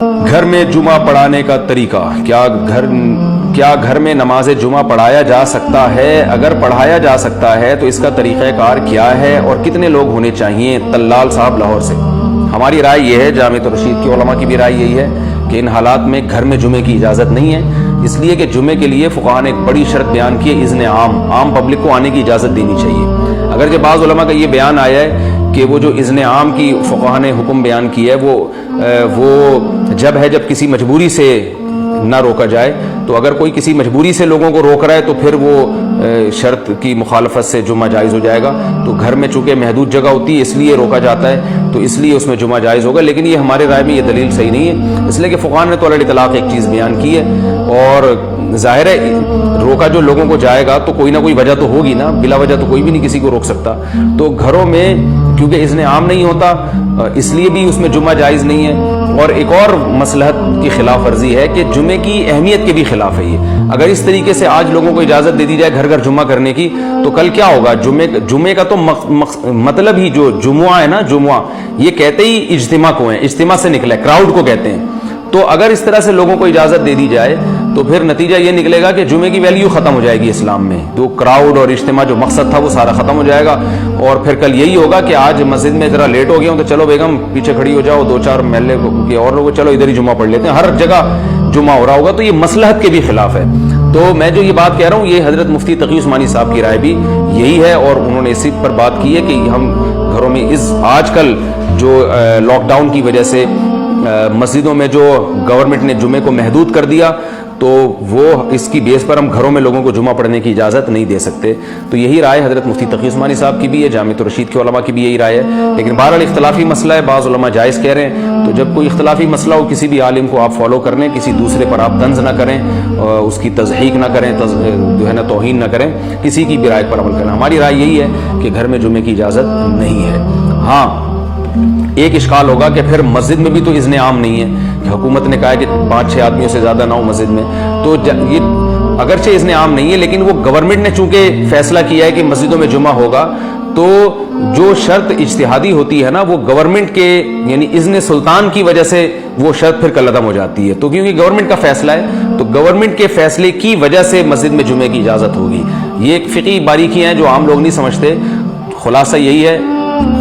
گھر میں جمعہ پڑھانے کا طریقہ، کیا گھر میں نماز جمعہ پڑھایا جا سکتا ہے؟ اگر پڑھایا جا سکتا ہے تو اس کا طریقہ کار کیا ہے اور کتنے لوگ ہونے چاہیے؟ طلال صاحب لاہور سے۔ ہماری رائے یہ ہے، جامعۃ الرشید کے علماء کی بھی رائے یہی ہے کہ ان حالات میں گھر میں جمعے کی اجازت نہیں ہے، اس لیے کہ جمعے کے لیے فقہاء نے ایک بڑی شرط بیان کی ہے، اذن عام پبلک کو آنے کی اجازت دینی چاہیے۔ اگرچہ بعض علماء کا یہ بیان آیا ہے کہ وہ جو اذن عام کی فقہاء نے حکم بیان کیا ہے وہ جب ہے جب کسی مجبوری سے نہ روکا جائے، تو اگر کوئی کسی مجبوری سے لوگوں کو روک رہا ہے تو پھر وہ شرط کی مخالفت سے جمعہ جائز ہو جائے گا۔ تو گھر میں چونکہ محدود جگہ ہوتی ہے اس لیے روکا جاتا ہے، تو اس لیے اس میں جمعہ جائز ہوگا، لیکن یہ ہمارے رائے میں یہ دلیل صحیح نہیں ہے، اس لیے کہ فقہاء نے تو علی الاطلاق ایک چیز بیان کی ہے، اور ظاہر ہے روکا جو لوگوں کو جائے گا تو کوئی نہ کوئی وجہ تو ہوگی نا، بلا وجہ تو کوئی بھی نہیں کسی کو روک سکتا۔ تو گھروں میں کیونکہ اذن عام نہیں ہوتا اس لیے بھی اس میں جمعہ جائز نہیں ہے۔ اور ایک اور مصلحت کی خلاف ورزی ہے کہ جمعے کی اہمیت کے بھی خلاف ہے یہ۔ اگر اس طریقے سے آج لوگوں کو اجازت دے دی جائے گھر گھر جمعہ کرنے کی، تو کل کیا ہوگا؟ جمعے کا تو مطلب ہی جو جمعہ ہے نا، جمعہ یہ کہتے ہی اجتماع کو ہے، اجتماع سے نکلا ہے، کراؤڈ کو کہتے ہیں۔ تو اگر اس طرح سے لوگوں کو اجازت دے دی جائے تو پھر نتیجہ یہ نکلے گا کہ جمعے کی ویلیو ختم ہو جائے گی اسلام میں، تو کراؤڈ اور اجتماع جو مقصد تھا وہ سارا ختم ہو جائے گا، اور پھر کل یہی ہوگا کہ آج مسجد میں ذرا لیٹ ہو گیا ہوں تو چلو بیگم پیچھے کھڑی ہو جاؤ، دو چار محلے کے اور لوگ چلو ادھر ہی جمعہ پڑھ لیتے ہیں، ہر جگہ جمعہ ہو رہا ہوگا، تو یہ مصلحت کے بھی خلاف ہے۔ تو میں جو یہ بات کہہ رہا ہوں یہ حضرت مفتی تقی عثمانی صاحب کی رائے بھی یہی ہے، اور انہوں نے اسی پر بات کی ہے کہ ہم گھروں میں آج کل جو لاک ڈاؤن کی وجہ سے مسجدوں میں جو گورنمنٹ نے جمعے کو محدود کر دیا، تو وہ اس کی بیس پر ہم گھروں میں لوگوں کو جمعہ پڑھنے کی اجازت نہیں دے سکتے۔ تو یہی رائے حضرت مفتی تقی عثمانی صاحب کی بھی ہے، جامعۃ الرشید کے علماء کی بھی یہی رائے ہے، لیکن بہرحال اختلافی مسئلہ ہے، بعض علماء جائز کہہ رہے ہیں۔ تو جب کوئی اختلافی مسئلہ ہو کسی بھی عالم کو آپ فالو کر لیں، کسی دوسرے پر آپ طنز نہ کریں، اس کی تضحیق نہ کریں، جو ہے نا توہین نہ کریں، کسی کی بھی رائے پر عمل کریں۔ ہماری رائے یہی ہے کہ گھر میں جمعے کی اجازت نہیں ہے۔ ہاں ایک اشکال ہوگا کہ پھر مسجد میں بھی تو اذن عام نہیں ہے، کہ حکومت نے کہا ہے کہ 5-6 آدمیوں سے زیادہ نہ ہو مسجد میں، تو یہ اگرچہ اذن عام نہیں ہے لیکن وہ گورنمنٹ نے چونکہ فیصلہ کیا ہے کہ مسجدوں میں جمعہ ہوگا، تو جو شرط اجتہادی ہوتی ہے نا وہ گورنمنٹ کے یعنی اذن سلطان کی وجہ سے وہ شرط پھر کل عدم ہو جاتی ہے، تو کیونکہ گورنمنٹ کا فیصلہ ہے تو گورنمنٹ کے فیصلے کی وجہ سے مسجد میں جمعے کی اجازت ہوگی۔ یہ ایک فقہی باریکیاں ہیں جو عام لوگ نہیں سمجھتے۔ خلاصہ یہی ہے،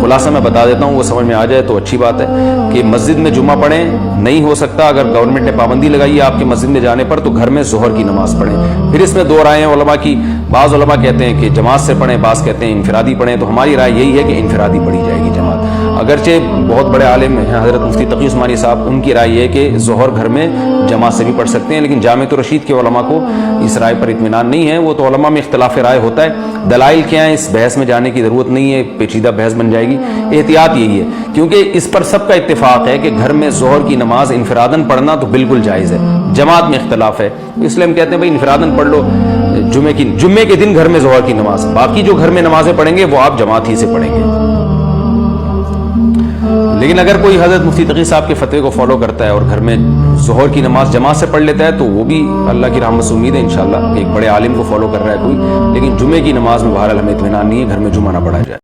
خلاصہ میں بتا دیتا ہوں، وہ سمجھ میں آ جائے تو اچھی بات ہے، کہ مسجد میں جمعہ پڑھیں نہیں ہو سکتا، اگر گورنمنٹ نے پابندی لگائی ہے آپ کے مسجد میں جانے پر، تو گھر میں ظہر کی نماز پڑھیں۔ پھر اس میں دو رائے ہیں علماء کی، بعض علماء کہتے ہیں کہ جماعت سے پڑھیں، بعض کہتے ہیں انفرادی پڑھیں، تو ہماری رائے یہی ہے کہ انفرادی پڑھی جائے گی جماعت۔ اگرچہ بہت بڑے عالم ہیں حضرت مفتی تقی عثمانی صاحب، ان کی رائے یہ ہے کہ ظہر گھر میں جماعت سے بھی پڑھ سکتے ہیں، لیکن جامعۃ الرشید کے علماء کو اس رائے پر اطمینان نہیں ہے۔ وہ تو علماء میں اختلاف رائے ہوتا ہے، دلائل کیا ہیں اس بحث میں جانے کی ضرورت نہیں ہے، پیچیدہ بحث بن جائے گی۔ احتیاط یہی ہے کیونکہ اس پر سب کا اتفاق ہے کہ گھر میں ظہر کی نماز انفراداً پڑھنا تو بالکل جائز ہے، جماعت میں اختلاف ہے، اس لیے ہم کہتے ہیں بھائی انفراداً پڑھ لو جمعے کے دن گھر میں ظہر کی نماز، باقی جو گھر میں نمازیں پڑھیں گے وہ آپ جماعت ہی سے پڑھیں گے۔ لیکن اگر کوئی حضرت مفتی تقی صاحب کے فتوے کو فالو کرتا ہے اور گھر میں ظہر کی نماز جماعت سے پڑھ لیتا ہے تو وہ بھی اللہ کی رحمت سے امید ہے انشاءاللہ کہ ایک بڑے عالم کو فالو کر رہا ہے کوئی، لیکن جمعے کی نماز میں بہرحال ہمیں اطمینان نہیں ہے، گھر میں جمعہ نہ پڑھا جائے۔